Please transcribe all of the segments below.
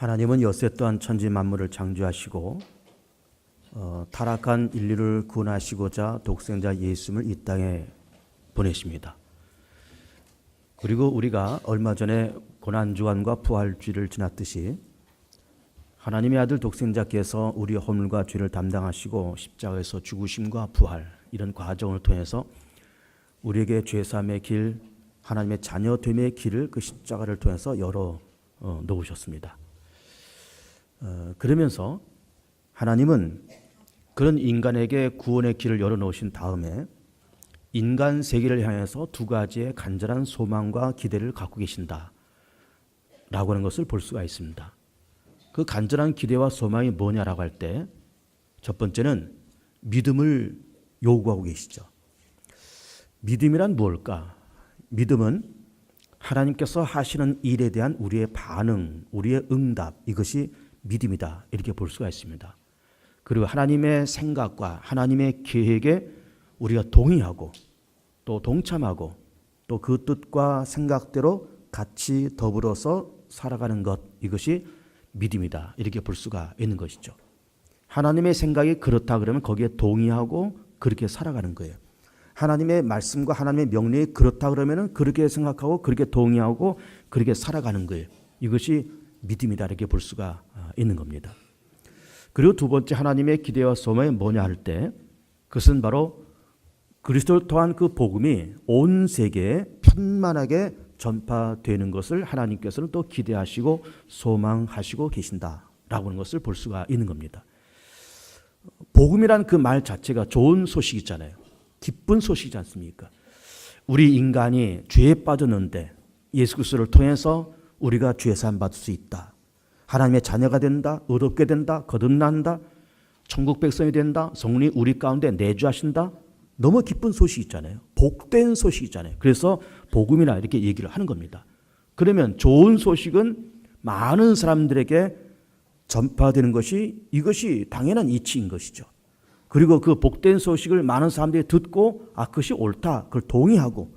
하나님은 여세 또한 천지 만물을 창조하시고 타락한 인류를 구원하시고자 독생자 예수님을 이 땅에 보내십니다. 그리고 우리가 얼마 전에 고난주간과 부활주일을 지났듯이 하나님의 아들 독생자께서 우리의 허물과 죄를 담당하시고 십자가에서 죽으심과 부활 이런 과정을 통해서 우리에게 죄사함의 길, 하나님의 자녀됨의 길을 그 십자가를 통해서 열어 놓으셨습니다. 그러면서 하나님은 그런 인간에게 구원의 길을 열어놓으신 다음에 인간 세계를 향해서 두 가지의 간절한 소망과 기대를 갖고 계신다 라고 하는 것을 볼 수가 있습니다. 그 간절한 기대와 소망이 뭐냐라고 할 때 첫 번째는 믿음을 요구하고 계시죠. 믿음이란 무엇일까? 믿음은 하나님께서 하시는 일에 대한 우리의 반응, 우리의 응답, 이것이 믿음이다 이렇게 볼 수가 있습니다. 그리고 하나님의 생각과 하나님의 계획에 우리가 동의하고 또 동참하고 또 그 뜻과 생각대로 같이 더불어서 살아가는 것, 이것이 믿음이다 이렇게 볼 수가 있는 것이죠. 하나님의 생각이 그렇다 그러면 거기에 동의하고 그렇게 살아가는 거예요. 하나님의 말씀과 하나님의 명령이 그렇다 그러면 그렇게 생각하고 그렇게 동의하고 그렇게 살아가는 거예요. 이것이 믿음이다 이렇게 볼 수가 있는 겁니다. 그리고 두 번째 하나님의 기대와 소망이 뭐냐 할 때 그것은 바로 그리스도를 통한 그 복음이 온 세계에 편만하게 전파되는 것을 하나님께서는 또 기대하시고 소망하시고 계신다라고 하는 것을 볼 수가 있는 겁니다. 복음이란 그 말 자체가 좋은 소식이잖아요. 기쁜 소식이지 않습니까? 우리 인간이 죄에 빠졌는데 예수 그리스도를 통해서 우리가 죄 사함 받을 수 있다. 하나님의 자녀가 된다. 의롭게 된다. 거듭난다. 천국 백성이 된다. 성령이 우리 가운데 내주하신다. 너무 기쁜 소식이 있잖아요. 복된 소식이 있잖아요. 그래서 복음이라 이렇게 얘기를 하는 겁니다. 그러면 좋은 소식은 많은 사람들에게 전파되는 것이 이것이 당연한 이치인 것이죠. 그리고 그 복된 소식을 많은 사람들이 듣고 그것이 옳다. 그걸 동의하고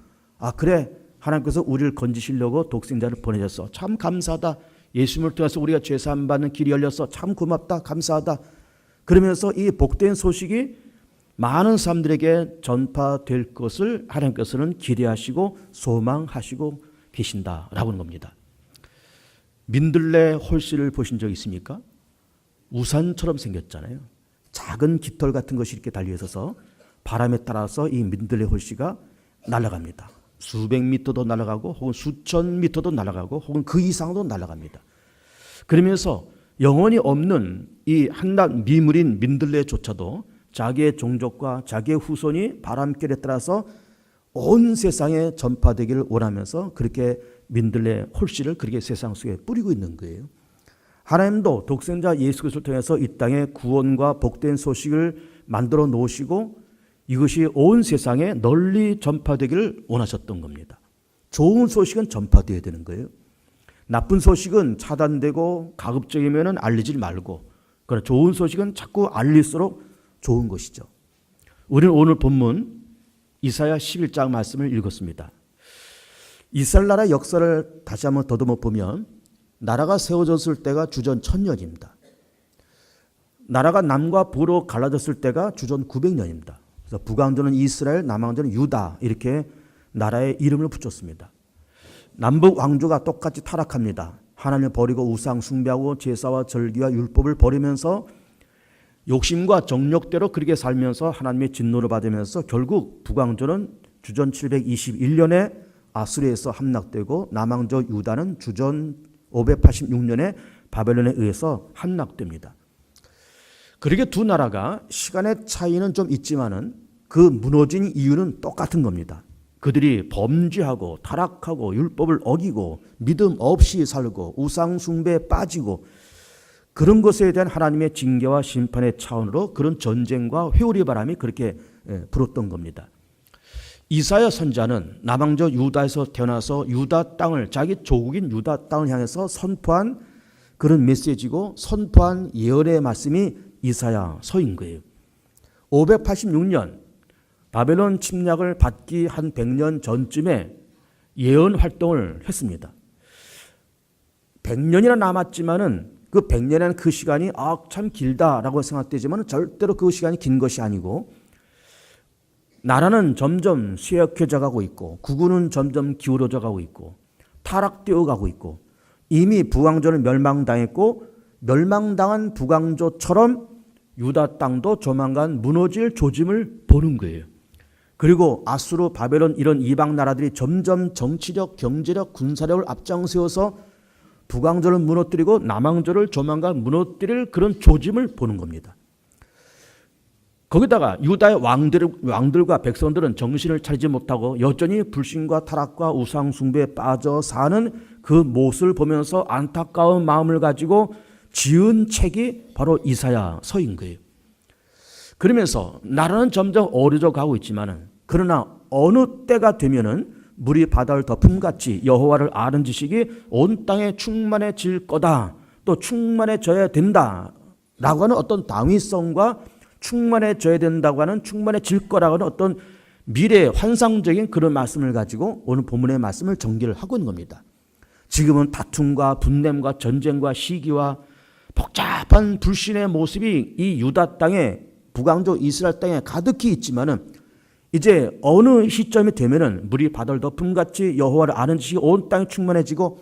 그래 하나님께서 우리를 건지시려고 독생자를 보내셨어. 참 감사하다. 예수님을 통해서 우리가 죄사함 받는 길이 열렸어. 참 고맙다. 감사하다. 그러면서 이 복된 소식이 많은 사람들에게 전파될 것을 하나님께서는 기대하시고 소망하시고 계신다라고 하는 겁니다. 민들레 홀씨를 보신 적 있습니까? 우산처럼 생겼잖아요. 작은 깃털 같은 것이 이렇게 달려 있어서 바람에 따라서 이 민들레 홀씨가 날아갑니다. 수백 미터도 날아가고 혹은 수천 미터도 날아가고 혹은 그 이상도 날아갑니다. 그러면서 영혼이 없는 이 한낱 미물인 민들레조차도 자기의 종족과 자기의 후손이 바람결에 따라서 온 세상에 전파되기를 원하면서 그렇게 민들레 홀씨를 그렇게 세상 속에 뿌리고 있는 거예요. 하나님도 독생자 예수 그리스도를 통해서 이 땅에 구원과 복된 소식을 만들어 놓으시고 이것이 온 세상에 널리 전파되기를 원하셨던 겁니다. 좋은 소식은 전파되어야 되는 거예요. 나쁜 소식은 차단되고 가급적이면 알리지 말고, 그러나 좋은 소식은 자꾸 알릴수록 좋은 것이죠. 우리는 오늘 본문 이사야 11장 말씀을 읽었습니다. 이스라엘 나라 역사를 다시 한번 더듬어 보면 나라가 세워졌을 때가 주전 1000년입니다. 나라가 남과 북으로 갈라졌을 때가 주전 900년입니다. 그래서 북왕조는 이스라엘, 남왕조는 유다 이렇게 나라의 이름을 붙였습니다. 남북 왕조가 똑같이 타락합니다. 하나님을 버리고 우상 숭배하고 제사와 절기와 율법을 버리면서 욕심과 정욕대로 그렇게 살면서 하나님의 진노를 받으면서 결국 북왕조는 주전 721년에 아수르에서 함락되고 남왕조 유다는 주전 586년에 바벨론에 의해서 함락됩니다. 그렇게 두 나라가 시간의 차이는 좀 있지만은 그 무너진 이유는 똑같은 겁니다. 그들이 범죄하고 타락하고 율법을 어기고 믿음 없이 살고 우상 숭배에 빠지고 그런 것에 대한 하나님의 징계와 심판의 차원으로 그런 전쟁과 회오리 바람이 그렇게 불었던 겁니다. 이사야 선지자는 남왕조 유다에서 태어나서 유다 땅을 자기 조국인 유다 땅을 향해서 선포한 그런 메시지고 선포한 예언의 말씀이 이사야서인 거예요. 586년 바벨론 침략을 받기 한 100년 전쯤에 예언 활동을 했습니다. 100년이나 남았지만은 그 100년이라는 그 시간이 참 길다라고 생각되지만 절대로 그 시간이 긴 것이 아니고 나라는 점점 쇠약해져 가고 있고 국군은 점점 기울어져 가고 있고 타락되어 가고 있고 이미 북왕조는 멸망당했고 멸망당한 북왕조처럼 유다 땅도 조만간 무너질 조짐을 보는 거예요. 그리고 아수르, 바벨론 이런 이방 나라들이 점점 정치력, 경제력, 군사력을 앞장세워서 북왕조를 무너뜨리고 남왕조를 조만간 무너뜨릴 그런 조짐을 보는 겁니다. 거기다가 유다의 왕들과 백성들은 정신을 차리지 못하고 여전히 불신과 타락과 우상 숭배에 빠져 사는 그 모습을 보면서 안타까운 마음을 가지고 지은 책이 바로 이사야서인 거예요. 그러면서 나라는 점점 어려져 가고 있지만은 그러나 어느 때가 되면은 물이 바다를 덮음같이 여호와를 아는 지식이 온 땅에 충만해질 거다. 또 충만해져야 된다라고 하는 어떤 당위성과 충만해져야 된다고 하는 충만해질 거라고 하는 어떤 미래의 환상적인 그런 말씀을 가지고 오늘 본문의 말씀을 전개를 하고 있는 겁니다. 지금은 다툼과 분냄과 전쟁과 시기와 복잡한 불신의 모습이 이 유다 땅에 북왕조 이스라엘 땅에 가득히 있지만은 이제 어느 시점이 되면은 물이 바다를 덮음같이 여호와를 아는 지식이 온 땅에 충만해지고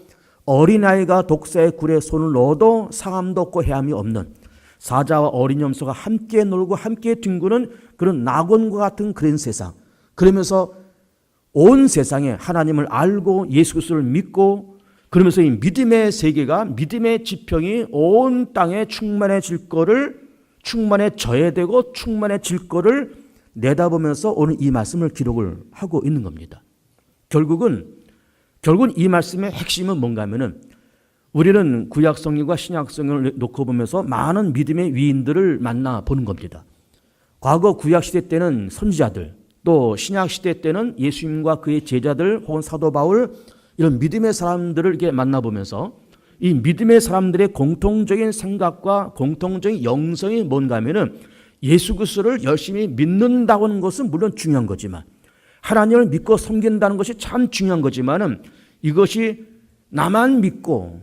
어린아이가 독사의 굴에 손을 넣어도 상함도 없고 해함이 없는 사자와 어린 염소가 함께 놀고 함께 뒹구는 그런 낙원과 같은 그런 세상. 그러면서 온 세상에 하나님을 알고 예수 그리스도를 믿고 그러면서 이 믿음의 세계가 믿음의 지평이 온 땅에 충만해질 거를 충만해져야 되고 충만해질 거를 내다보면서 오늘 이 말씀을 기록을 하고 있는 겁니다. 결국은 이 말씀의 핵심은 뭔가 하면은 우리는 구약 성경과 신약 성경을 놓고 보면서 많은 믿음의 위인들을 만나 보는 겁니다. 과거 구약 시대 때는 선지자들, 또 신약 시대 때는 예수님과 그의 제자들 혹은 사도 바울 이런 믿음의 사람들을 이렇게 만나보면서 이 믿음의 사람들의 공통적인 생각과 공통적인 영성이 뭔가 하면은 예수 그리스도를 열심히 믿는다고 하는 것은 물론 중요한 거지만 하나님을 믿고 섬긴다는 것이 참 중요한 거지만은 이것이 나만 믿고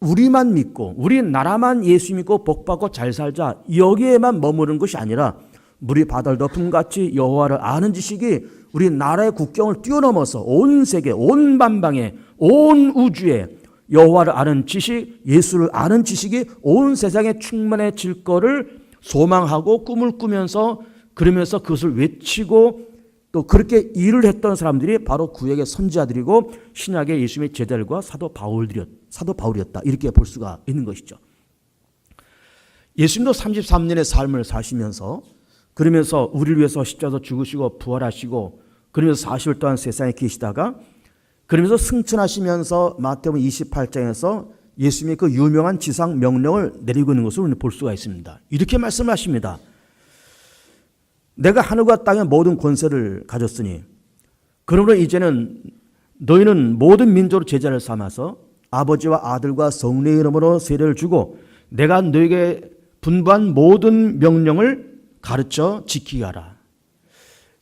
우리만 믿고 우리 나라만 예수 믿고 복받고 잘 살자 여기에만 머무는 것이 아니라 물이 바다를 덮음같이 여호와를 아는 지식이 우리 나라의 국경을 뛰어넘어서 온 세계 온 만방에 온 우주에 여호와를 아는 지식 예수를 아는 지식이 온 세상에 충만해질 거를 소망하고 꿈을 꾸면서 그러면서 그것을 외치고 또 그렇게 일을 했던 사람들이 바로 구약의 선지자들이고 신약의 예수님의 제자들과 사도 바울이었다. 이렇게 볼 수가 있는 것이죠. 예수님도 33년의 삶을 사시면서 그러면서 우리를 위해서 십자가에서 죽으시고 부활하시고 그러면서 40일 동안 세상에 계시다가 그러면서 승천하시면서 마태복음 28장에서 예수님의 그 유명한 지상 명령을 내리고 있는 것을 우리는 볼 수가 있습니다. 이렇게 말씀하십니다. 내가 하늘과 땅의 모든 권세를 가졌으니 그러므로 이제는 너희는 모든 민족으로 제자를 삼아서 아버지와 아들과 성령의 이름으로 세례를 주고 내가 너에게 분부한 모든 명령을 가르쳐 지키게 하라.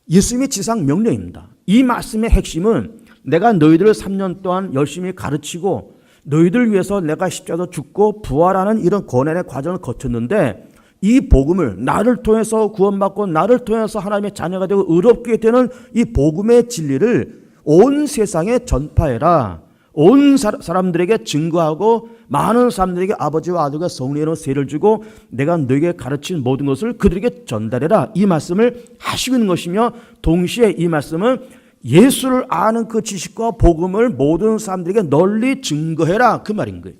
예수님의 지상 명령입니다. 이 말씀의 핵심은 내가 너희들을 3년 동안 열심히 가르치고 너희들 위해서 내가 십자가에서 죽고 부활하는 이런 고난의 과정을 거쳤는데 이 복음을 나를 통해서 구원받고 나를 통해서 하나님의 자녀가 되고 의롭게 되는 이 복음의 진리를 온 세상에 전파해라. 온 사람들에게 증거하고 많은 사람들에게 아버지와 아들과 성령으로 세례를 주고 내가 너에게 가르친 모든 것을 그들에게 전달해라. 이 말씀을 하시고 있는 것이며 동시에 이 말씀은 예수를 아는 그 지식과 복음을 모든 사람들에게 널리 증거해라. 그 말인 거예요.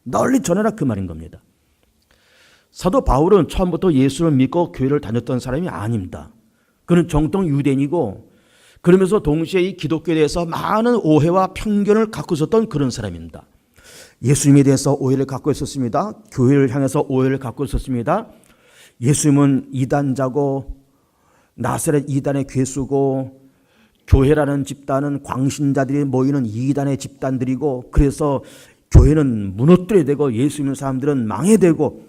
널리 전해라. 그 말인 겁니다. 사도 바울은 처음부터 예수를 믿고 교회를 다녔던 사람이 아닙니다. 그는 정통 유대인이고 그러면서 동시에 이 기독교에 대해서 많은 오해와 편견을 갖고 있었던 그런 사람입니다. 예수님에 대해서 오해를 갖고 있었습니다. 교회를 향해서 오해를 갖고 있었습니다. 예수님은 이단자고 나사렛 이단의 괴수고 교회라는 집단은 광신자들이 모이는 이단의 집단들이고 그래서 교회는 무너뜨려야 되고 예수 믿는 사람들은 망해야 되고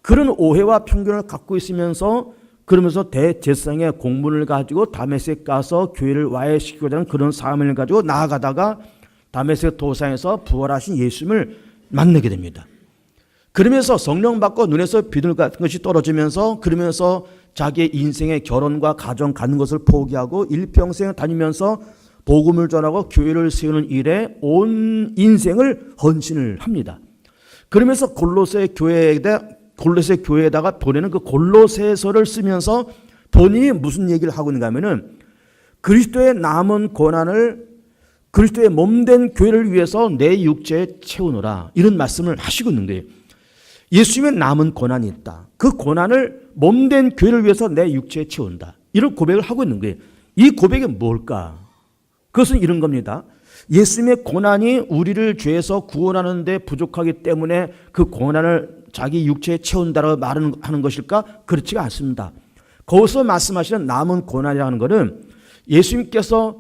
그런 오해와 편견을 갖고 있으면서 그러면서 대제사장의 공문을 가지고 다메섹 가서 교회를 와해시키고자 하는 그런 사명을 가지고 나아가다가 다메섹 도상에서 부활하신 예수님을 만나게 됩니다. 그러면서 성령 받고 눈에서 비늘 같은 것이 떨어지면서 그러면서 자기의 인생의 결혼과 가정 갖는 것을 포기하고 일평생 다니면서 복음을 전하고 교회를 세우는 일에 온 인생을 헌신을 합니다. 그러면서 골로새 교회에다가 보내는 그 골로새서를 쓰면서 본인이 무슨 얘기를 하고 있는가 하면은 그리스도의 남은 고난을 그리스도의 몸된 교회를 위해서 내 육체에 채우노라, 이런 말씀을 하시고 있는 거예요. 예수님의 남은 고난이 있다. 그 고난을 몸된 교회를 위해서 내 육체에 채운다. 이런 고백을 하고 있는 거예요. 이 고백이 뭘까? 그것은 이런 겁니다. 예수님의 고난이 우리를 죄에서 구원하는 데 부족하기 때문에 그 고난을 자기 육체에 채운다라고 말하는 것일까? 그렇지가 않습니다. 거기서 말씀하시는 남은 고난이라는 것은 예수님께서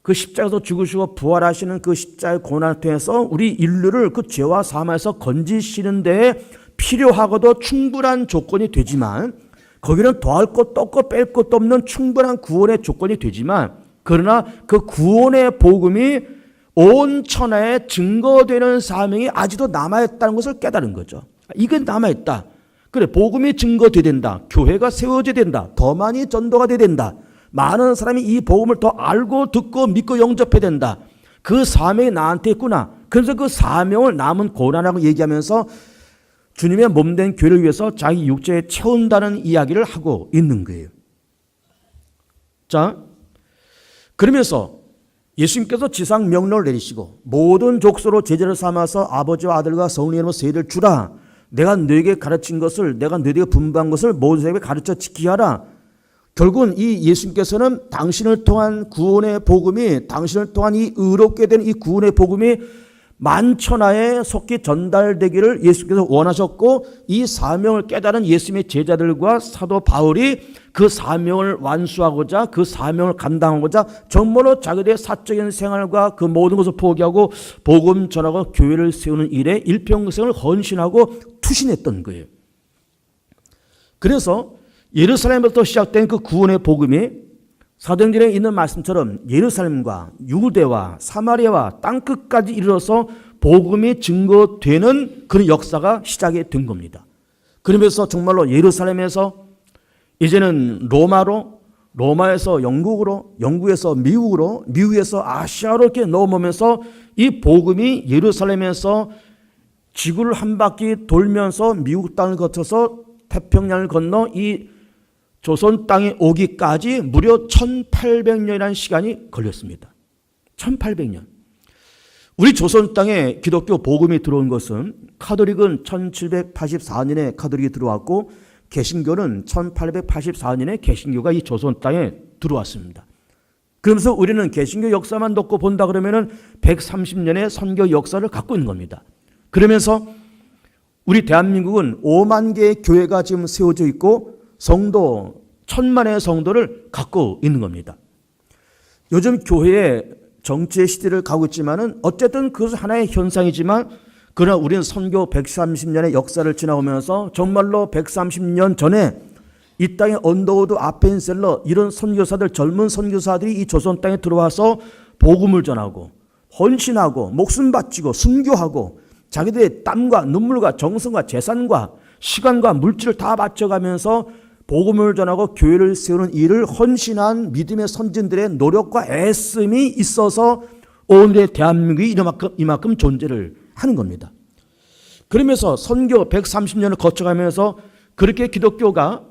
그 십자가에서 죽으시고 부활하시는 그 십자가의 고난을 통해서 우리 인류를 그 죄와 사망에서 건지시는 데에 필요하고도 충분한 조건이 되지만, 거기는 더할 것도 없고 뺄 것도 없는 충분한 구원의 조건이 되지만, 그러나 그 구원의 복음이 온 천하에 증거되는 사명이 아직도 남아있다는 것을 깨달은 거죠. 이건 남아있다. 그래, 복음이 증거돼야 된다. 교회가 세워져야 된다. 더 많이 전도가 돼야 된다. 많은 사람이 이 복음을 더 알고 듣고 믿고 영접해야 된다. 그 사명이 나한테 있구나. 그래서 그 사명을 남은 고난이라고 얘기하면서 주님의 몸된 교회를 위해서 자기 육체에 채운다는 이야기를 하고 있는 거예요. 자, 그러면서 예수님께서 지상 명령을 내리시고 모든 족속으로 제자를 삼아서 아버지와 아들과 성령의 이름으로 세례를 주라. 내가 너에게 가르친 것을, 내가 너에게 분부한 것을 모든 사람에게 가르쳐 지키게 하라. 결국은 이 예수님께서는 당신을 통한 구원의 복음이, 당신을 통한 이 의롭게 된 이 구원의 복음이 만천하에 속히 전달되기를 예수께서 원하셨고, 이 사명을 깨달은 예수님의 제자들과 사도 바울이 그 사명을 완수하고자, 그 사명을 감당하고자 정말로 자기들의 사적인 생활과 그 모든 것을 포기하고 복음 전하고 교회를 세우는 일에 일평생을 헌신하고 투신했던 거예요. 그래서 예루살렘부터 시작된 그 구원의 복음이 사도행전에 있는 말씀처럼 예루살렘과 유대와 사마리아와 땅끝까지 이르러서 복음이 증거되는 그런 역사가 시작이 된 겁니다. 그러면서 정말로 예루살렘에서 이제는 로마로, 로마에서 영국으로, 영국에서 미국으로, 미국에서 아시아로 이렇게 넘어오면서 이 복음이 예루살렘에서 지구를 한 바퀴 돌면서 미국 땅을 거쳐서 태평양을 건너 이 조선 땅에 오기까지 무려 1800년이라는 시간이 걸렸습니다. 1800년. 우리 조선 땅에 기독교 복음이 들어온 것은, 카톨릭은 1784년에 카톨릭이 들어왔고 개신교는 1884년에 개신교가 이 조선 땅에 들어왔습니다. 그러면서 우리는 개신교 역사만 놓고 본다 그러면은 130년의 선교 역사를 갖고 있는 겁니다. 그러면서 우리 대한민국은 5만 개의 교회가 지금 세워져 있고 성도 1000만의 성도를 갖고 있는 겁니다. 요즘 교회의 정치의 시대를 가고 있지만은 어쨌든 그것은 하나의 현상이지만, 그러나 우리는 선교 130년의 역사를 지나오면서 정말로 130년 전에 이 땅의 언더우드, 아펜셀러 이런 선교사들, 젊은 선교사들이 이 조선 땅에 들어와서 복음을 전하고 헌신하고 목숨 바치고 순교하고 자기들의 땀과 눈물과 정성과 재산과 시간과 물질을 다 바쳐가면서 복음을 전하고 교회를 세우는 일을 헌신한 믿음의 선진들의 노력과 애씀이 있어서 오늘의 대한민국이 이만큼 존재를 하는 겁니다. 그러면서 선교 130년을 거쳐가면서 그렇게 기독교가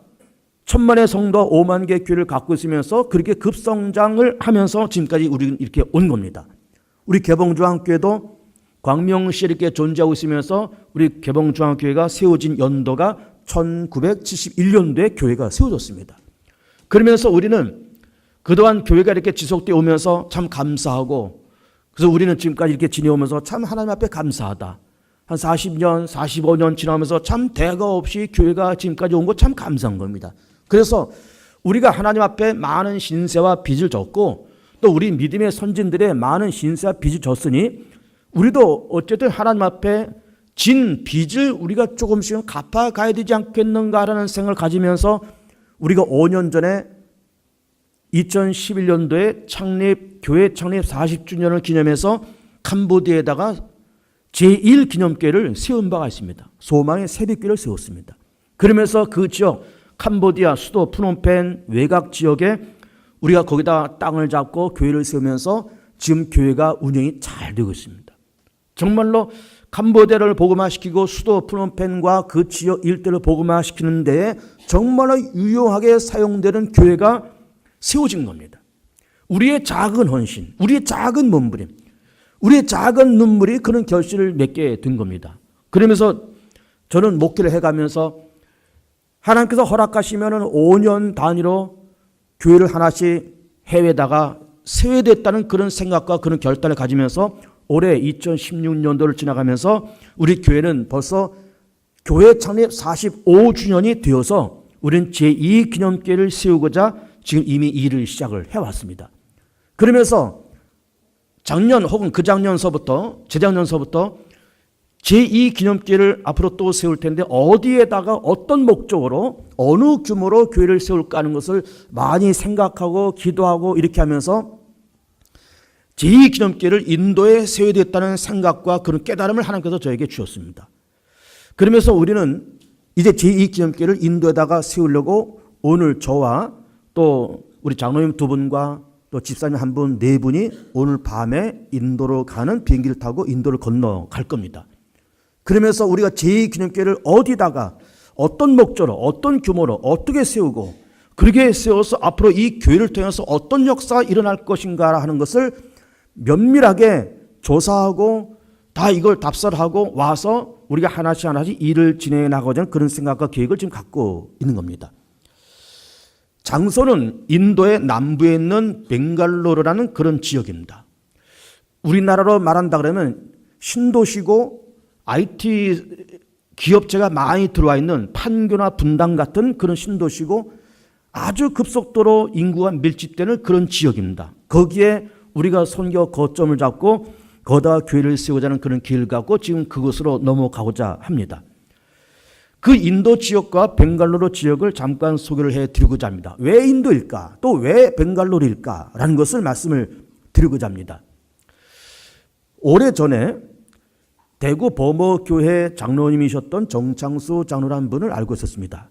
1000만의 성도 5만 개의 교회를 갖고 있으면서 그렇게 급성장을 하면서 지금까지 우리는 이렇게 온 겁니다. 우리 개봉중앙교회도 광명시에 이렇게 존재하고 있으면서 우리 개봉중앙교회가 세워진 연도가 1971년도에 교회가 세워졌습니다. 그러면서 우리는 그동안 교회가 이렇게 지속되어 오면서 참 감사하고, 그래서 우리는 지금까지 이렇게 지내오면서 참 하나님 앞에 감사하다. 한 40년, 45년 지나면서 참 대가 없이 교회가 지금까지 온 거 참 감사한 겁니다. 그래서 우리가 하나님 앞에 많은 신세와 빚을 졌고, 또 우리 믿음의 선진들의 많은 신세와 빚을 졌으니 우리도 어쨌든 하나님 앞에 진 빚을 우리가 조금씩은 갚아가야 되지 않겠는가라는 생각을 가지면서 우리가 5년 전에 2011년도에 교회 창립 40주년을 기념해서 캄보디아에다가 제1기념교회를 세운 바가 있습니다. 소망의 새벽교회를 세웠습니다. 그러면서 그 지역 캄보디아 수도 프놈펜 외곽 지역에 우리가 거기다 땅을 잡고 교회를 세우면서 지금 교회가 운영이 잘 되고 있습니다. 정말로 캄보디아를 복음화시키고 수도 프놈펜과 그 지역 일대를 복음화시키는 데에 정말로 유용하게 사용되는 교회가 세워진 겁니다. 우리의 작은 헌신, 우리의 작은 몸부림, 우리의 작은 눈물이 그런 결실을 맺게 된 겁니다. 그러면서 저는 목회를 해가면서 하나님께서 허락하시면 5년 단위로 교회를 하나씩 해외에다가 세워야겠다는 그런 생각과 그런 결단을 가지면서 올해 2016년도를 지나가면서 우리 교회는 벌써 교회 창립 45주년이 되어서 우리는 제2기념교회를 세우고자 지금 이미 일을 시작을 해왔습니다. 그러면서 작년 혹은 그 작년서부터 재작년서부터 제2기념교회를 앞으로 또 세울 텐데 어디에다가 어떤 목적으로 어느 규모로 교회를 세울까 하는 것을 많이 생각하고 기도하고 이렇게 하면서 제2기념교회를 인도에 세워야 되겠다는 생각과 그런 깨달음을 하나님께서 저에게 주셨습니다. 그러면서 우리는 이제 제2기념교회를 인도에다가 세우려고 오늘 저와 또 우리 장로님 2분과 또 집사님 1분, 4분이 오늘 밤에 인도로 가는 비행기를 타고 인도를 건너갈 겁니다. 그러면서 우리가 제2기념교회를 어디다가 어떤 목적으로 어떤 규모로 어떻게 세우고 그렇게 세워서 앞으로 이 교회를 통해서 어떤 역사가 일어날 것인가 하는 것을 면밀하게 조사하고 다 이걸 답사하고 와서 우리가 하나씩 하나씩 일을 진행해 나가고자 하는 그런 생각과 계획을 지금 갖고 있는 겁니다. 장소는 인도의 남부에 있는 벵갈로르라는 그런 지역입니다. 우리나라로 말한다 그러면 신도시고 IT 기업체가 많이 들어와 있는 판교나 분당 같은 그런 신도시고 아주 급속도로 인구가 밀집되는 그런 지역입니다. 거기에 우리가 선교 거점을 잡고 거기다 교회를 세우고자 하는 그런 길을 갖고 지금 그곳으로 넘어가고자 합니다. 그 인도 지역과 벵갈로르 지역을 잠깐 소개를 해드리고자 합니다. 왜 인도일까? 또 왜 벵갈로르일까? 라는 것을 말씀을 드리고자 합니다. 오래전에 대구 범어교회 장로님이셨던 정창수 장로라는 분을 알고 있었습니다.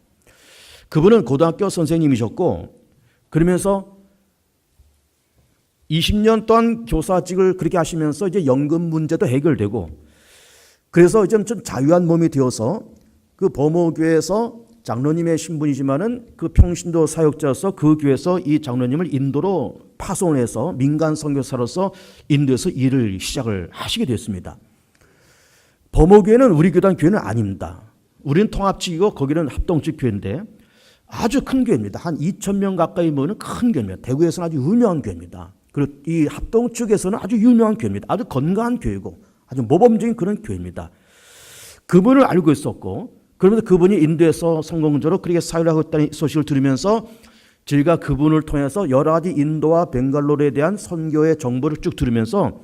그분은 고등학교 선생님이셨고 그러면서 20년 동안 교사직을 그렇게 하시면서 이제 연금 문제도 해결되고 그래서 이제 좀 자유한 몸이 되어서 그 범어교회에서 장로님의 신분이지만은 그 평신도 사역자로서 그 교회에서 이 장로님을 인도로 파송을 해서 민간 선교사로서 인도에서 일을 시작을 하시게 됐습니다. 범어교회는 우리 교단 교회는 아닙니다. 우리는 통합직이고 거기는 합동직 교회인데 아주 큰 교회입니다. 한 2,000명 가까이 모이는 큰 교회입니다. 대구에서는 아주 유명한 교회입니다. 그리고 이 합동측에서는 아주 유명한 교회입니다. 아주 건강한 교회고 아주 모범적인 그런 교회입니다. 그분을 알고 있었고 그러면서 그분이 인도에서 성공적으로 그렇게 사회를 하고 있다는 소식을 들으면서 저희가 그분을 통해서 여러 가지 인도와 벵갈로르에 대한 선교의 정보를 쭉 들으면서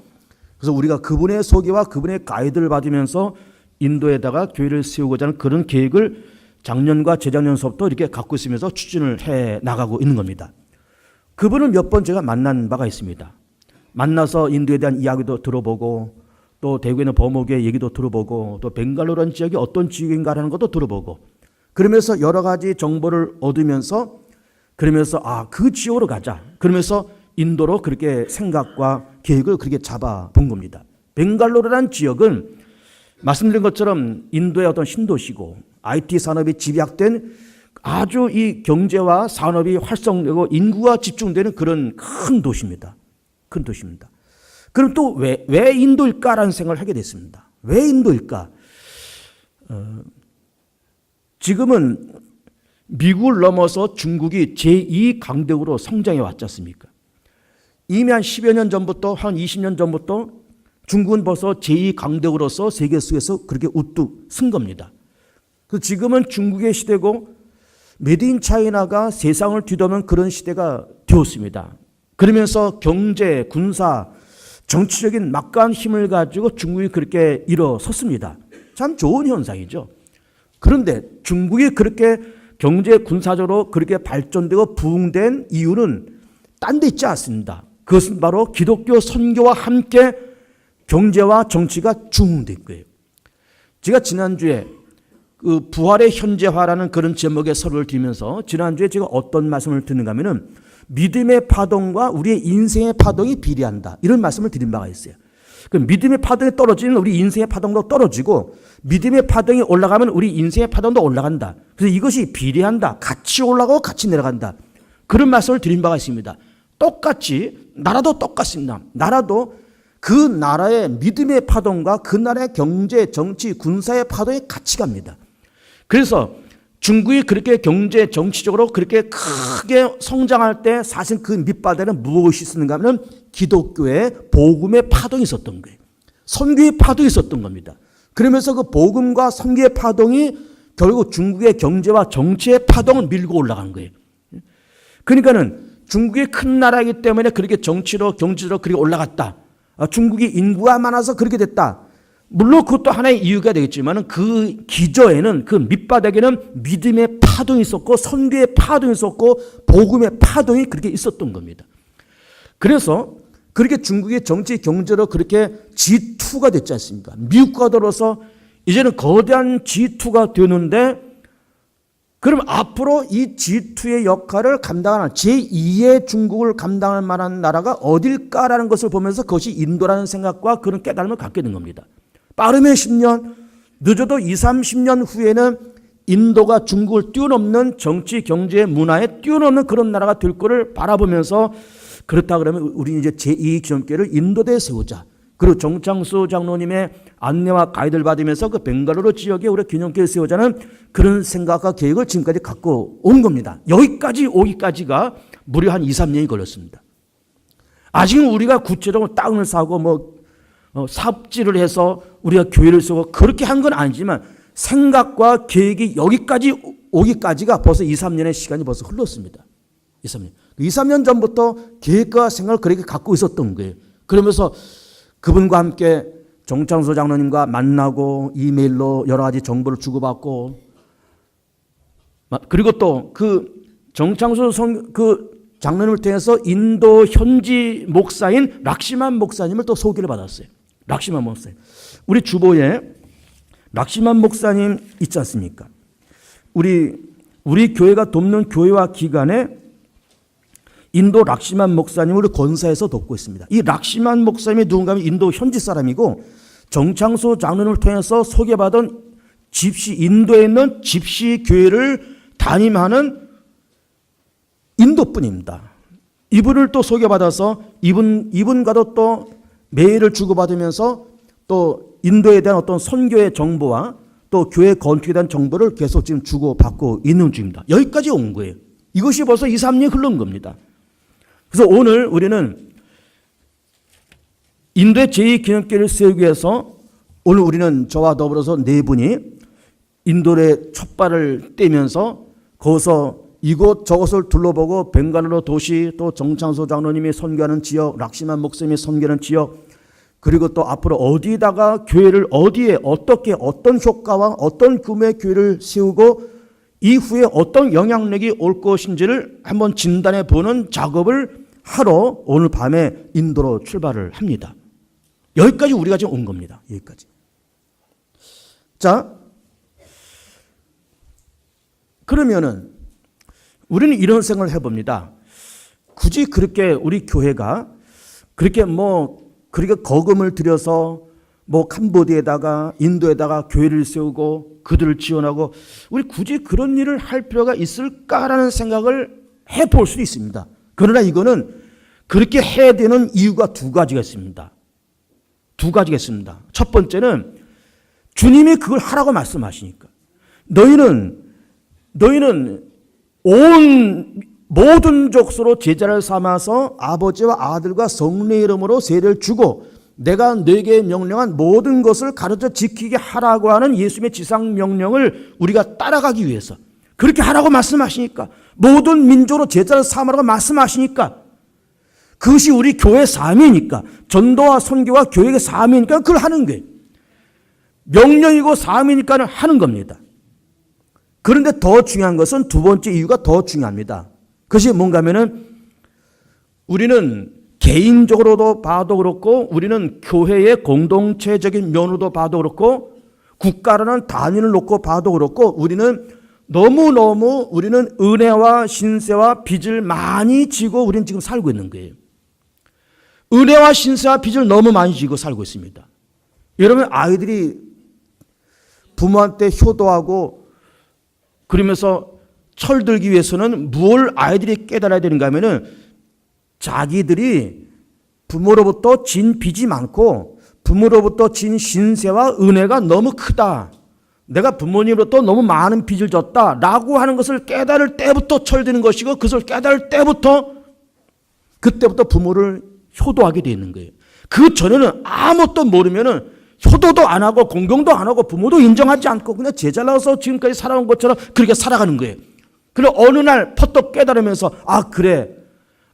그래서 우리가 그분의 소개와 그분의 가이드를 받으면서 인도에다가 교회를 세우고자 하는 그런 계획을 작년과 재작년서부터 이렇게 갖고 있으면서 추진을 해 나가고 있는 겁니다. 그분을 몇 번 제가 만난 바가 있습니다. 만나서 인도에 대한 이야기도 들어보고 또 대구에 있는 범어교회 얘기도 들어보고 또 벵갈로르라는 지역이 어떤 지역인가라는 것도 들어보고 그러면서 여러 가지 정보를 얻으면서 그러면서 그 지역으로 가자. 그러면서 인도로 그렇게 생각과 계획을 그렇게 잡아본 겁니다. 벵갈로르라는 지역은 말씀드린 것처럼 인도의 어떤 신도시고 IT 산업이 집약된 아주 이 경제와 산업이 활성되고 인구가 집중되는 그런 큰 도시입니다. 큰 도시입니다. 그럼 또 왜 인도일까라는 생각을 하게 됐습니다. 왜 인도일까? 지금은 미국을 넘어서 중국이 제2강대국으로 성장해 왔지 않습니까? 이미 한 10여 년 전부터 한 20년 전부터 중국은 벌써 제2강대국으로서 세계 속에서 그렇게 우뚝 쓴 겁니다. 그래서 지금은 중국의 시대고 메드 인 차이나가 세상을 뒤덮는 그런 시대가 되었습니다. 그러면서 경제, 군사, 정치적인 막강한 힘을 가지고 중국이 그렇게 일어섰습니다. 참 좋은 현상이죠. 그런데 중국이 그렇게 경제, 군사적으로 그렇게 발전되고 부흥된 이유는 딴 데 있지 않습니다. 그것은 바로 기독교 선교와 함께 경제와 정치가 중흥된 거예요. 제가 지난주에 그 부활의 현재화라는 그런 제목의 서론을 드리면서 지난주에 제가 어떤 말씀을 드는가 하면은 믿음의 파동과 우리의 인생의 파동이 비례한다. 이런 말씀을 드린 바가 있어요. 그 믿음의 파동이 떨어지면 우리 인생의 파동도 떨어지고 믿음의 파동이 올라가면 우리 인생의 파동도 올라간다. 그래서 이것이 비례한다. 같이 올라가고 같이 내려간다. 그런 말씀을 드린 바가 있습니다. 똑같이 나라도 똑같습니다. 나라도 그 나라의 믿음의 파동과 그 나라의 경제, 정치, 군사의 파동이 같이 갑니다. 그래서 중국이 그렇게 경제, 정치적으로 그렇게 크게 성장할 때 사실 그 밑바닥에는 무엇이 있었는가 하면 기독교의 복음의 파동이 있었던 거예요. 선교의 파동이 있었던 겁니다. 그러면서 그 복음과 선교의 파동이 결국 중국의 경제와 정치의 파동을 밀고 올라간 거예요. 그러니까는 중국이 큰 나라이기 때문에 그렇게 정치로 경제로 그렇게 올라갔다. 중국이 인구가 많아서 그렇게 됐다. 물론 그것도 하나의 이유가 되겠지만 그 기저에는 그 밑바닥에는 믿음의 파동이 있었고 선교의 파동이 있었고 복음의 파동이 그렇게 있었던 겁니다. 그래서 그렇게 중국의 정치 경제로 그렇게 G2가 됐지 않습니까? 미국과 더불어서 이제는 거대한 G2가 되는데 그럼 앞으로 이 G2의 역할을 감당하는 제2의 중국을 감당할 만한 나라가 어딜까라는 것을 보면서 그것이 인도라는 생각과 그런 깨달음을 갖게 된 겁니다. 빠르면 10년, 늦어도 20, 30년 후에는 인도가 중국을 뛰어넘는 정치, 경제, 문화에 뛰어넘는 그런 나라가 될 것을 바라보면서 그렇다 그러면 우리는 이제 제2 기독교를 인도대에 세우자. 그리고 정창수 장로님의 안내와 가이드를 받으면서 그 벵갈루루 지역에 우리 기독교를 세우자는 그런 생각과 계획을 지금까지 갖고 온 겁니다. 여기까지 오기까지가 무려 한 2, 3년이 걸렸습니다. 아직은 우리가 구체적으로 땅을 사고 삽질을 해서 우리가 교회를 세우고 그렇게 한 건 아니지만 생각과 계획이 여기까지 오기까지가 벌써 2, 3년의 시간이 벌써 흘렀습니다. 2, 3년. 2, 3년 전부터 계획과 생각을 그렇게 갖고 있었던 거예요. 그러면서 그분과 함께 정창수 장로님과 만나고 이메일로 여러 가지 정보를 주고받고 그리고 또 그 정창수 그 장로님을 통해서 인도 현지 목사인 락시만 목사님을 또 소개를 받았어요. 락시만 목사님. 우리 주보에 락시만 목사님 있지 않습니까? 우리 교회가 돕는 교회와 기관에 인도 락시만 목사님을 권사해서 돕고 있습니다. 이 락시만 목사님이 누군가 하면 인도 현지 사람이고 정창수 장로님을 통해서 소개받은 인도에 있는 집시 교회를 담임하는 인도분입니다. 이분을 또 소개받아서 이분과도 또 메일을 주고받으면서 또 인도에 대한 어떤 선교의 정보와 또 교회 건축에 대한 정보를 계속 지금 주고받고 있는 중입니다. 여기까지 온 거예요. 이것이 벌써 2, 3년이 흐른 겁니다. 그래서 오늘 우리는 인도의 제2기념교회를 세우기 위해서 오늘 우리는 저와 더불어서 네 분이 인도의 촛발을 떼면서 거기서 이곳 저곳을 둘러보고 벵갈루루 도시 또 정창수 장로님이 선교하는 지역 락시만 목사님이 선교하는 지역 그리고 또 앞으로 어디다가 교회를 어디에 어떻게 어떤 효과와 어떤 규모의 교회를 세우고 이후에 어떤 영향력이 올 것인지를 한번 진단해 보는 작업을 하러 오늘 밤에 인도로 출발을 합니다. 여기까지 우리가 지금 온 겁니다. 여기까지. 자, 그러면은 우리는 이런 생각을 해봅니다. 굳이 그렇게 우리 교회가 그렇게 그렇게 거금을 들여서 캄보디아에다가 인도에다가 교회를 세우고 그들을 지원하고 우리 굳이 그런 일을 할 필요가 있을까라는 생각을 해볼 수 있습니다. 그러나 이거는 그렇게 해야 되는 이유가 두 가지가 있습니다. 두 가지가 있습니다. 첫 번째는 주님이 그걸 하라고 말씀하시니까 너희는 온 모든 족속으로 제자를 삼아서 아버지와 아들과 성령의 이름으로 세례를 주고 내가 너에게 명령한 모든 것을 가르쳐 지키게 하라고 하는 예수님의 지상 명령을 우리가 따라가기 위해서 그렇게 하라고 말씀하시니까 모든 민족으로 제자를 삼으라고 말씀하시니까 그것이 우리 교회의 사명이니까 전도와 선교와 교회의 사명이니까 그걸 하는 거예요. 명령이고 사명이니까 하는 겁니다. 그런데 더 중요한 것은 두 번째 이유가 더 중요합니다. 그것이 뭔가 하면은 우리는 개인적으로도 봐도 그렇고 우리는 교회의 공동체적인 면으로도 봐도 그렇고 국가라는 단위를 놓고 봐도 그렇고 우리는 너무너무 우리는 은혜와 신세와 빚을 많이 지고 우리는 지금 살고 있는 거예요. 은혜와 신세와 빚을 너무 많이 지고 살고 있습니다. 여러분 아이들이 부모한테 효도하고 그러면서 철들기 위해서는 뭘 아이들이 깨달아야 되는가 하면은 자기들이 부모로부터 진 빚이 많고 부모로부터 진 신세와 은혜가 너무 크다. 내가 부모님으로부터 너무 많은 빚을 졌다라고 하는 것을 깨달을 때부터 철드는 것이고 그것을 깨달을 때부터 그때부터 부모를 효도하게 되어 있는 거예요. 그 전에는 아무것도 모르면은 효도도 안 하고 공경도 안 하고 부모도 인정하지 않고 그냥 제잘나서 지금까지 살아온 것처럼 그렇게 살아가는 거예요. 그리고 어느 날 퍼뜩 깨달으면서 아 그래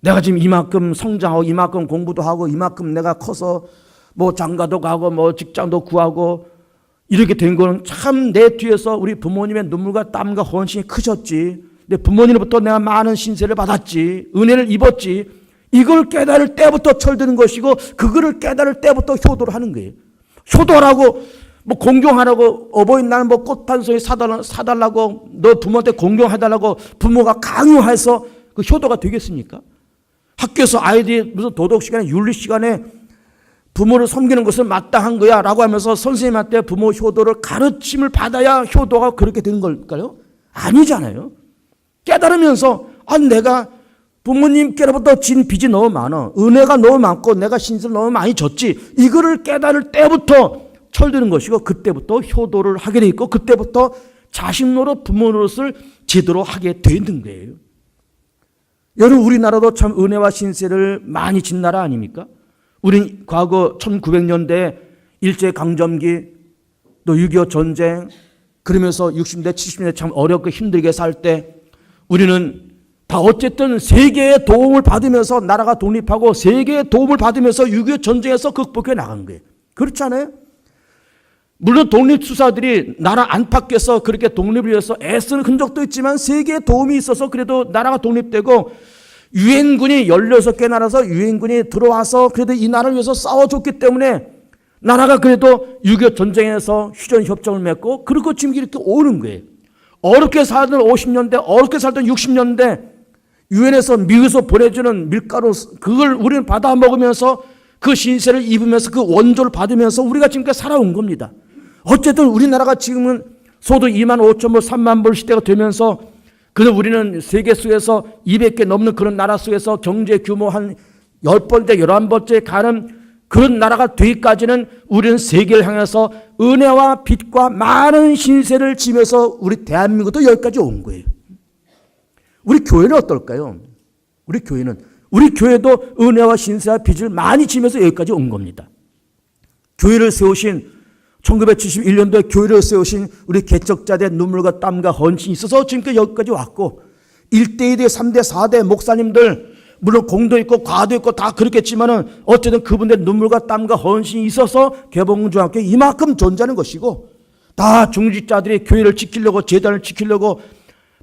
내가 지금 이만큼 성장하고 이만큼 공부도 하고 이만큼 내가 커서 뭐 장가도 가고 뭐 직장도 구하고 이렇게 된 거는 참 내 뒤에서 우리 부모님의 눈물과 땀과 헌신이 크셨지. 내 부모님으로부터 내가 많은 신세를 받았지. 은혜를 입었지. 이걸 깨달을 때부터 철드는 것이고 그거를 깨달을 때부터 효도를 하는 거예요. 효도하라고 뭐 공경하라고 어버이날 뭐 꽃 한 송이 사달라고 너 부모한테 공경해달라고 부모가 강요해서 그 효도가 되겠습니까? 학교에서 아이들이 무슨 도덕 시간에 윤리 시간에 부모를 섬기는 것은 마땅한 거야 라고 하면서 선생님한테 부모 효도를 가르침을 받아야 효도가 그렇게 되는 걸까요? 아니잖아요. 깨달으면서 아 내가 부모님께로부터 진 빚이 너무 많아. 은혜가 너무 많고 내가 신세를 너무 많이 졌지. 이거를 깨달을 때부터 철드는 것이고 그때부터 효도를 하게 돼 있고 그때부터 자식 노릇 부모 노릇을 제대로 하게 되는 거예요. 여러분 우리나라도 참 은혜와 신세를 많이 진 나라 아닙니까? 우린 과거 1900년대 일제강점기 또 6.25 전쟁 그러면서 60년대 70년대 참 어렵고 힘들게 살 때 우리는 다 어쨌든 세계의 도움을 받으면서 나라가 독립하고 세계의 도움을 받으면서 6.25 전쟁에서 극복해 나간 거예요. 그렇지 않아요? 물론 독립투사들이 나라 안팎에서 그렇게 독립을 위해서 애쓰는 흔적도 있지만 세계의 도움이 있어서 그래도 나라가 독립되고 유엔군이 16개 나라에서 유엔군이 들어와서 그래도 이 나라를 위해서 싸워줬기 때문에 나라가 그래도 6.25 전쟁에서 휴전협정을 맺고 그리고 지금 이렇게 오는 거예요. 어렵게 살던 50년대, 어렵게 살던 60년대 유엔에서 미국에서 보내주는 밀가루 그걸 우리는 받아 먹으면서 그 신세를 입으면서 그 원조를 받으면서 우리가 지금까지 살아온 겁니다. 어쨌든 우리나라가 지금은 소득 2만 5천 불, 3만 불 시대가 되면서 그래서 우리는 세계 속에서 200개 넘는 그런 나라 속에서 경제 규모 한 10번째, 11번째 가는 그런 나라가 되기까지는 우리는 세계를 향해서 은혜와 빛과 많은 신세를 지면서 우리 대한민국도 여기까지 온 거예요. 우리 교회는 어떨까요? 우리 교회도 은혜와 신세와 빚을 많이 지면서 여기까지 온 겁니다. 교회를 세우신 1971년도에 교회를 세우신 우리 개척자들의 눈물과 땀과 헌신이 있어서 지금까지 여기까지 왔고 1대, 2대, 3대, 4대 목사님들 물론 공도 있고 과도 있고 다 그렇겠지만은 어쨌든 그분들의 눈물과 땀과 헌신이 있어서 개봉중학교에 이만큼 존재하는 것이고 다 중직자들이 교회를 지키려고 제단을 지키려고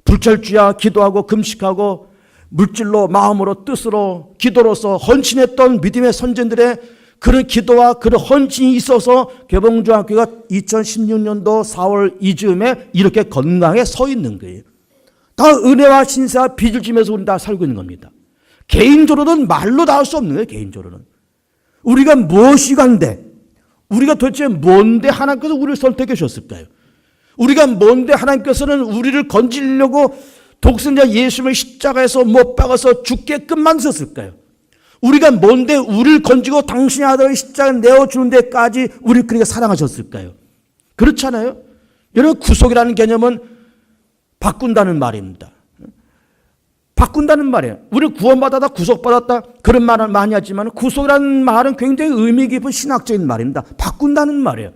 불철주야 기도하고 금식하고 물질로 마음으로 뜻으로 기도로서 헌신했던 믿음의 선전들의 그런 기도와 그런 헌신이 있어서 개봉중학교가 2016년도 4월 이즈음에 이렇게 건강에 서 있는 거예요. 다 은혜와 신세와 빚을 지면서 우리는 다 살고 있는 겁니다. 개인적으로는 말로 다 할 수 없는 거예요. 개인적으로는. 우리가 무엇이 간데 우리가 도대체 뭔데 하나님께서 우리를 선택해 주셨을까요? 우리가 뭔데 하나님께서는 우리를 건지려고 독생자 예수님을 십자가에서 못 박아서 죽게끔 만드셨을까요? 우리가 뭔데 우리를 건지고 당신의 아들을 십자가에 내어주는 데까지 우리를 그렇게 사랑하셨을까요? 그렇잖아요. 여러분 구속이라는 개념은 바꾼다는 말입니다. 바꾼다는 말이에요. 우리는 구원받았다 구속받았다 그런 말을 많이 하지만 구속이라는 말은 굉장히 의미 깊은 신학적인 말입니다. 바꾼다는 말이에요.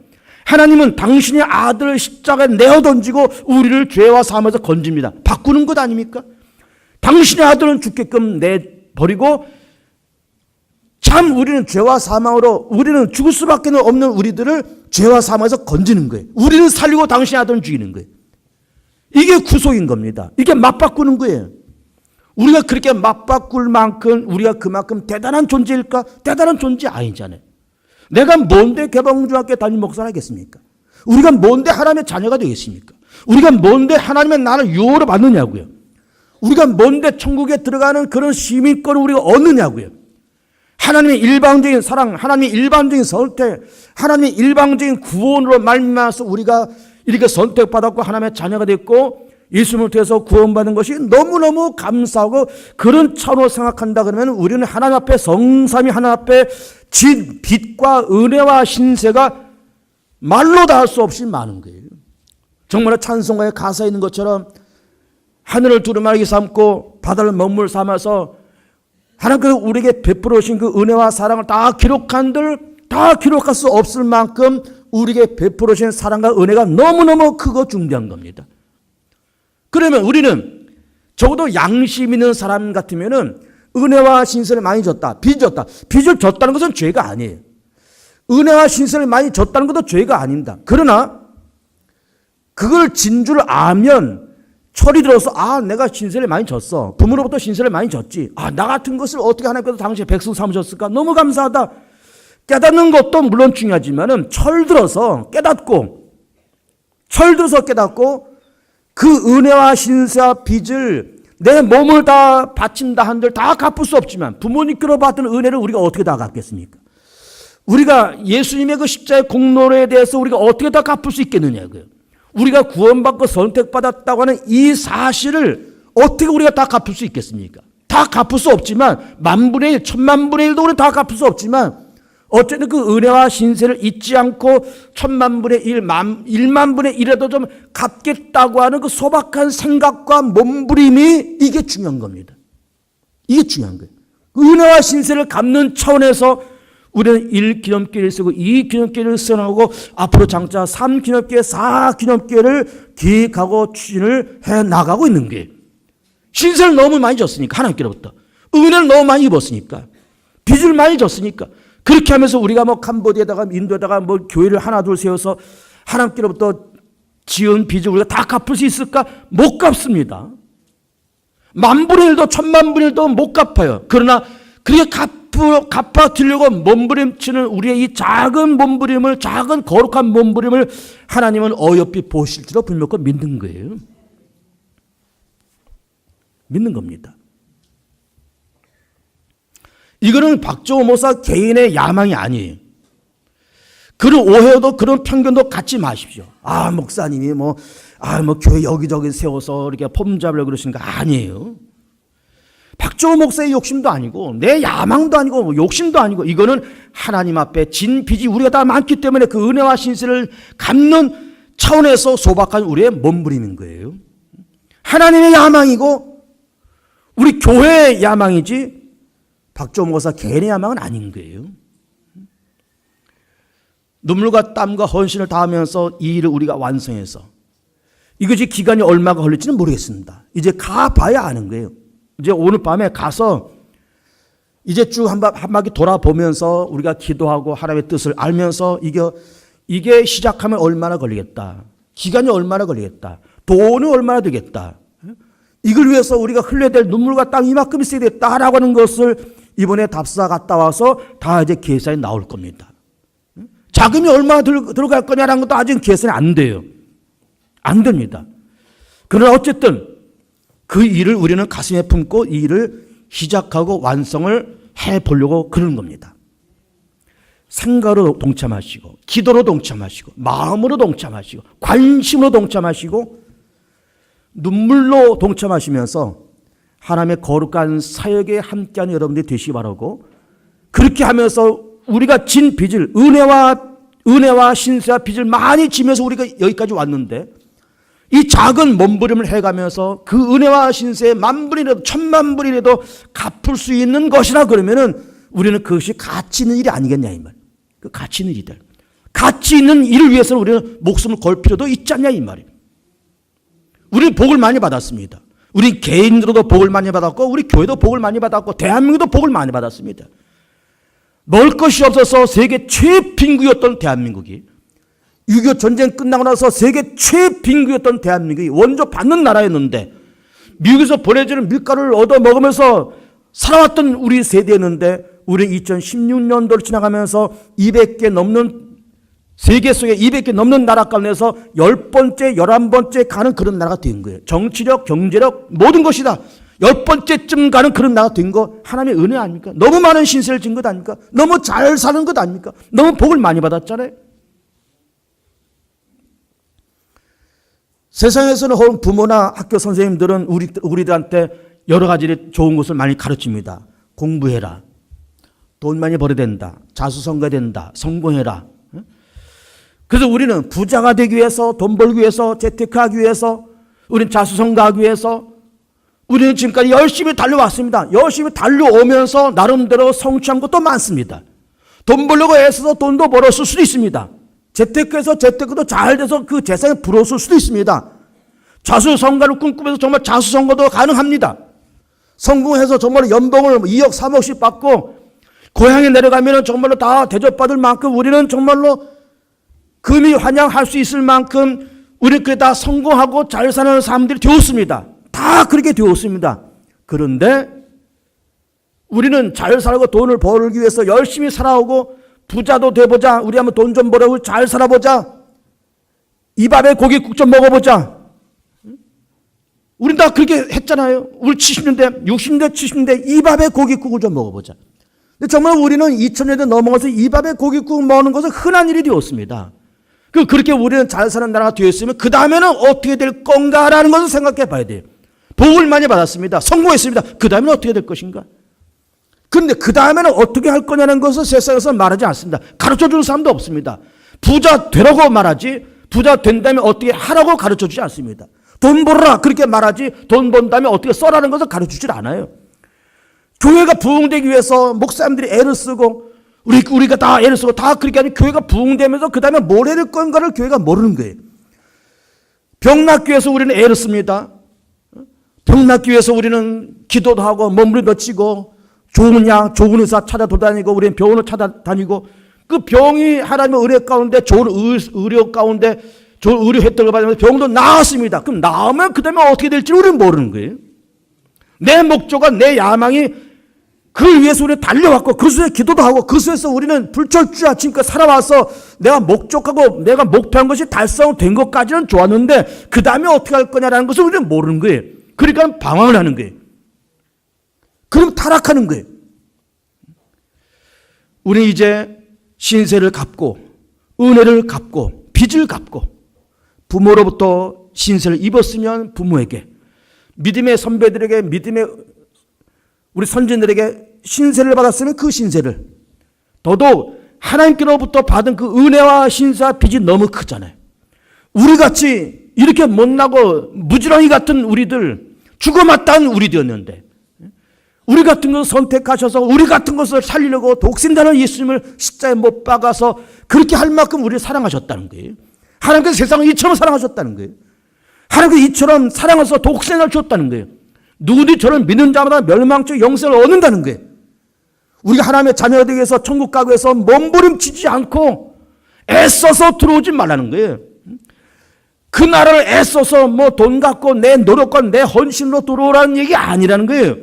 하나님은 당신의 아들을 십자가에 내어던지고 우리를 죄와 사함에서 건집니다. 바꾸는 것 아닙니까? 당신의 아들은 죽게끔 내버리고 참 우리는 죄와 사망으로 우리는 죽을 수밖에 없는 우리들을 죄와 사망에서 건지는 거예요. 우리는 살리고 당신의 아들은 죽이는 거예요. 이게 구속인 겁니다. 이게 맞바꾸는 거예요. 우리가 그렇게 맞바꿀 만큼 우리가 그만큼 대단한 존재일까? 대단한 존재 아니잖아요. 내가 뭔데 개방중학교 담임 목사를 하겠습니까? 우리가 뭔데 하나님의 자녀가 되겠습니까? 우리가 뭔데 하나님의 나라를 유혹을 받느냐고요. 우리가 뭔데 천국에 들어가는 그런 시민권을 우리가 얻느냐고요. 하나님의 일방적인 사랑, 하나님의 일방적인 선택, 하나님의 일방적인 구원으로 말미암아서 우리가 이렇게 선택받았고 하나님의 자녀가 됐고 예수님을 통해서 구원받은 것이 너무너무 감사하고 그런 차원으로 생각한다 그러면 우리는 하나님 앞에 성삼위 하나님 앞에 진 빛과 은혜와 신세가 말로 다 할 수 없이 많은 거예요. 정말 찬송가에 가사에 있는 것처럼 하늘을 두루마기 삼고 바다를 먹물 삼아서 하나님께서 우리에게 베풀어 주신 그 은혜와 사랑을 다 기록한들 다 기록할 수 없을 만큼 우리에게 베풀어 주신 사랑과 은혜가 너무너무 크고 중대한 겁니다. 그러면 우리는 적어도 양심 있는 사람 같으면은 은혜와 신세를 많이 줬다. 빚을 줬다. 빚을 줬다는 것은 죄가 아니에요. 은혜와 신세를 많이 줬다는 것도 죄가 아닙니다. 그러나 그걸 진 줄 알면 철이 들어서 내가 신세를 많이 졌어. 부모로부터 신세를 많이 졌지. 나 같은 것을 어떻게 하나님께서 당시에 백성 삼으셨을까? 너무 감사하다. 깨닫는 것도 물론 중요하지만은 철들어서 깨닫고 그 은혜와 신세와 빚을 내 몸을 다 바친다 한들 다 갚을 수 없지만 부모님께로 받은 은혜를 우리가 어떻게 다 갚겠습니까? 우리가 예수님의 그 십자가의 공로에 대해서 우리가 어떻게 다 갚을 수 있겠느냐고요. 우리가 구원받고 선택받았다고 하는 이 사실을 어떻게 우리가 다 갚을 수 있겠습니까? 다 갚을 수 없지만 만분의 일, 천만분의 일도 우리는 다 갚을 수 없지만 어쨌든 그 은혜와 신세를 잊지 않고 천만분의 일, 일만분의 일에도 좀 갚겠다고 하는 그 소박한 생각과 몸부림이 이게 중요한 겁니다. 이게 중요한 거예요. 은혜와 신세를 갚는 차원에서 우리는 1기념기를 쓰고 2기념기를 써나가고 앞으로 장차 3기념기, 4기념기를 기획하고 추진을 해나가고 있는 게 신세를 너무 많이 줬으니까 하나님께로부터 은혜를 너무 많이 입었으니까 빚을 많이 줬으니까 그렇게 하면서 우리가 캄보디아에다가 인도에다가 교회를 하나 둘 세워서 하나님께로부터 지은 빚을 우리가 다 갚을 수 있을까? 못 갚습니다. 만분의 일도 천만분의 일도 못 갚아요. 그러나 그렇게 갚아드리려고 몸부림치는 우리의 이 작은 몸부림을 작은 거룩한 몸부림을 하나님은 어여삐 보실지도 불명확 믿는 거예요. 믿는 겁니다. 이거는 박정호 목사 개인의 야망이 아니에요. 그런 오해도 그런 편견도 갖지 마십시오. 목사님이 교회 여기저기 세워서 이렇게 폼 잡으려고 그러시는 거 아니에요. 박정호 목사의 욕심도 아니고 내 야망도 아니고 욕심도 아니고 이거는 하나님 앞에 진 빚이 우리가 다 많기 때문에 그 은혜와 신세를 갚는 차원에서 소박한 우리의 몸부림인 거예요. 하나님의 야망이고 우리 교회의 야망이지 박정호 목사 개인의 야망은 아닌 거예요. 눈물과 땀과 헌신을 다하면서 이 일을 우리가 완성해서 이것이 기간이 얼마가 걸릴지는 모르겠습니다. 이제 가봐야 아는 거예요. 이제 오늘 밤에 가서 이제 쭉 한 바퀴 돌아보면서 우리가 기도하고 하나님의 뜻을 알면서 이게 시작하면 얼마나 걸리겠다. 기간이 얼마나 걸리겠다. 돈이 얼마나 되겠다. 이걸 위해서 우리가 흘려야 될 눈물과 땀 이만큼 있어야 되겠다라고 하는 것을 이번에 답사 갔다 와서 다 이제 계산이 나올 겁니다. 자금이 얼마나 들어갈 거냐라는 것도 아직 계산이 안 돼요. 안 됩니다. 그러나 어쨌든 그 일을 우리는 가슴에 품고 이 일을 시작하고 완성을 해보려고 그러는 겁니다. 생각으로 동참하시고 기도로 동참하시고 마음으로 동참하시고 관심으로 동참하시고 눈물로 동참하시면서 하나님의 거룩한 사역에 함께하는 여러분들이 되시기 바라고 그렇게 하면서 우리가 진 빚을 은혜와 신세와 빚을 많이 지면서 우리가 여기까지 왔는데 이 작은 몸부림을 해가면서 그 은혜와 신세의 만분이라도 천만분이라도 갚을 수 있는 것이라 그러면은 우리는 그것이 가치 있는 일이 아니겠냐 이 말. 그 가치 있는 일이다. 가치 있는 일을 위해서는 우리는 목숨을 걸 필요도 있지 않냐 이 말이에요. 우리는 복을 많이 받았습니다. 우리 개인으로도 복을 많이 받았고 우리 교회도 복을 많이 받았고 대한민국도 복을 많이 받았습니다. 먹을 것이 없어서 세계 최빈국이었던 대한민국이 6.25 전쟁 끝나고 나서 세계 최빈국이었던 대한민국이 원조 받는 나라였는데 미국에서 보내주는 밀가루를 얻어 먹으면서 살아왔던 우리 세대였는데 우리 2016년도를 지나가면서 200개 넘는 세계 속에 200개 넘는 나라 가운데서 10번째, 11번째 가는 그런 나라가 된 거예요. 정치력, 경제력 모든 것이 다 10번째쯤 가는 그런 나라가 된 거 하나님의 은혜 아닙니까? 너무 많은 신세를 진 것 아닙니까? 너무 잘 사는 것 아닙니까? 너무 복을 많이 받았잖아요. 세상에서는 혹은 부모나 학교 선생님들은 우리들한테 여러 가지 좋은 것을 많이 가르칩니다. 공부해라. 돈 많이 벌어야 된다. 자수성가해야 된다. 성공해라. 그래서 우리는 부자가 되기 위해서, 돈 벌기 위해서, 재테크하기 위해서, 우리는 자수성가하기 위해서 우리는 지금까지 열심히 달려왔습니다. 열심히 달려오면서 나름대로 성취한 것도 많습니다. 돈 벌려고 애써서 돈도 벌었을 수도 있습니다. 재테크해서 재테크도 잘 돼서 그 재산이 불었을 수도 있습니다. 자수성가를 꿈꾸면서 정말 자수성가도 가능합니다. 성공해서 정말 연봉을 2억, 3억씩 받고 고향에 내려가면 정말로 다 대접받을 만큼 우리는 정말로 금이 환영할 수 있을 만큼 우리 그게 다 성공하고 잘 사는 사람들이 되었습니다. 다 그렇게 되었습니다. 그런데 우리는 잘 살고 돈을 벌기 위해서 열심히 살아오고 부자도 돼보자. 우리 한번 돈 좀 벌어보고 잘 살아보자. 이 밥에 고깃국 좀 먹어보자. 우린 다 그렇게 했잖아요. 우리 70년대, 60년대, 70년대 이 밥에 고깃국을 좀 먹어보자. 근데 정말 우리는 2000년대 넘어가서 이 밥에 고깃국 먹는 것은 흔한 일이 되었습니다. 그렇게 우리는 잘 사는 나라가 되었으면 그 다음에는 어떻게 될 건가라는 것을 생각해 봐야 돼요. 복을 많이 받았습니다. 성공했습니다. 그 다음에는 어떻게 될 것인가? 그런데 그 다음에는 어떻게 할 거냐는 것을 세상에서 말하지 않습니다. 가르쳐 주는 사람도 없습니다. 부자 되라고 말하지 부자 된 다음에 어떻게 하라고 가르쳐 주지 않습니다. 돈 벌어라 그렇게 말하지 돈 번 다음에 어떻게 써라는 것을 가르쳐 주질 않아요. 교회가 부흥되기 위해서 목사님들이 애를 쓰고 우리가 다 애를 쓰고 다 그렇게 하니 교회가 부흥되면서 그 다음에 뭘 해야 될 건가를 교회가 모르는 거예요. 병 낫기 위해서 우리는 애를 씁니다. 병 낫기 위해서 우리는 기도도 하고 몸부림도 치고 좋은 약, 좋은 의사 찾아다니고 우리는 병원을 찾아다니고 그 병이 하나님의 은혜 가운데 좋은 의료 가운데 좋은 의료 혜택을 받으면서 병도 나았습니다. 그럼 나으면 그 다음에 어떻게 될지 우리는 모르는 거예요. 내 목적과 내 야망이 그걸 위해서 우리는 달려왔고 그 속에 기도도 하고 그 속에서 우리는 불철주야 지금까지 살아와서 내가 목적하고 내가 목표한 것이 달성된 것까지는 좋았는데 그 다음에 어떻게 할 거냐라는 것을 우리는 모르는 거예요. 그러니까 방황을 하는 거예요. 그럼 타락하는 거예요. 우리는 이제 신세를 갚고 은혜를 갚고 빚을 갚고 부모로부터 신세를 입었으면 부모에게 믿음의 선배들에게 믿음의 우리 선진들에게 신세를 받았으면 그 신세를 더더욱 하나님께로부터 받은 그 은혜와 신세와 빚이 너무 크잖아요. 우리같이 이렇게 못나고 무지렁이 같은 우리들 죽어마땅한 우리들이었는데 우리 같은 것을 선택하셔서 우리 같은 것을 살리려고 독생자는 예수님을 십자가에 못 박아서 그렇게 할 만큼 우리를 사랑하셨다는 거예요. 하나님께서 세상을 이처럼 사랑하셨다는 거예요. 하나님께서 이처럼 사랑해서 독생자를 주었다는 거예요. 누구든지 저를 믿는 자마다 멸망적 영생을 얻는다는 거예요. 우리가 하나님의 자녀가 되기 위해서 천국 가기 위해서 몸부림치지 않고 애써서 들어오지 말라는 거예요. 그 나라를 애써서 뭐 돈 갖고 내 노력과 내 헌신으로 들어오라는 얘기 아니라는 거예요.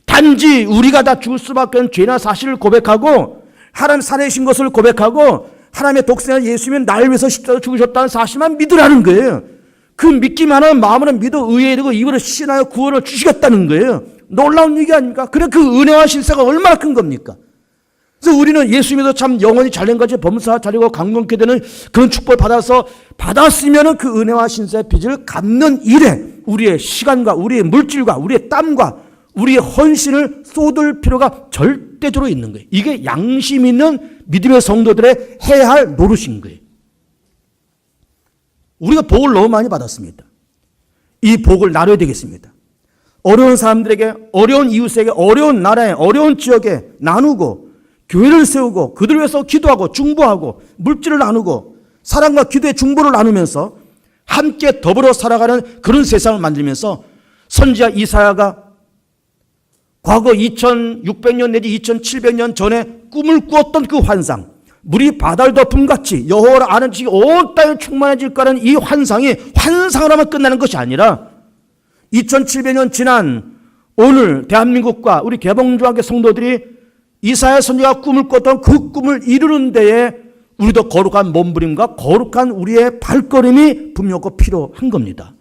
단지 우리가 다 죽을 수밖에 없는 죄나 사실을 고백하고 하나님 살아계신 것을 고백하고 하나님의 독생자 예수님이 나를 위해서 십자가로 죽으셨다는 사실만 믿으라는 거예요. 그 믿기만 하는 마음으로 믿어 의에 이르고 입으로 신하여 구원을 주시겠다는 거예요. 놀라운 얘기 아닙니까? 그래 그 은혜와 신세가 얼마나 큰 겁니까? 그래서 우리는 예수님에서 참 영원히 잘된 것이 범사 잘되고 강건케 되는 그런 축복을 받았으면 그 은혜와 신세의 빚을 갚는 일에 우리의 시간과 우리의 물질과 우리의 땀과 우리의 헌신을 쏟을 필요가 절대적으로 있는 거예요. 이게 양심 있는 믿음의 성도들의 해야 할 노릇인 거예요. 우리가 복을 너무 많이 받았습니다. 이 복을 나눠야 되겠습니다. 어려운 사람들에게, 어려운 이웃에게, 어려운 나라에, 어려운 지역에 나누고 교회를 세우고 그들을 위해서 기도하고 중보하고 물질을 나누고 사랑과 기도의 중보를 나누면서 함께 더불어 살아가는 그런 세상을 만들면서 선지자 이사야가 과거 2600년 내지 2700년 전에 꿈을 꾸었던 그 환상, 물이 바다를 덮음같이 여호와를 아는 지식이 온 땅에 충만해질 거라는 이 환상이 환상을 하면 끝나는 것이 아니라 2700년 지난 오늘 대한민국과 우리 개봉조합의 성도들이 이사야 선지자가 꿈을 꿨던 그 꿈을 이루는 데에 우리도 거룩한 몸부림과 거룩한 우리의 발걸음이 분명하고 필요한 겁니다.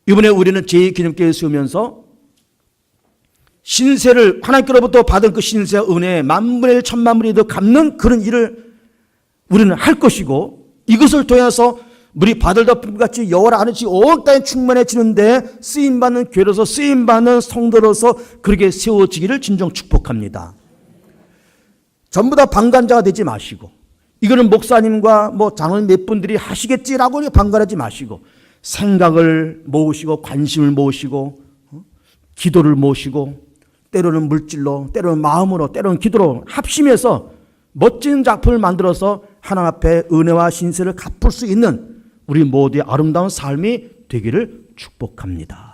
이번에 우리는 제2기념교회 세우면서 신세를 하나님께로부터 받은 그 신세와 은혜의 만분의 1 천만분의 1도 갚는 그런 일을 우리는 할 것이고, 이것을 통해서 물이 바들덮음 같이 여호와를 아는 지 온 땅에 충만해지는데 쓰임받는 교회로서 쓰임받는 성도로서 그렇게 세워지기를 진정 축복합니다. 전부 다 방관자가 되지 마시고, 이거는 목사님과 장로님 몇 분들이 하시겠지라고 방관하지 마시고, 생각을 모으시고 관심을 모으시고 기도를 모으시고, 때로는 물질로, 때로는 마음으로, 때로는 기도로 합심해서 멋진 작품을 만들어서 하나님 앞에 은혜와 신세를 갚을 수 있는 우리 모두의 아름다운 삶이 되기를 축복합니다.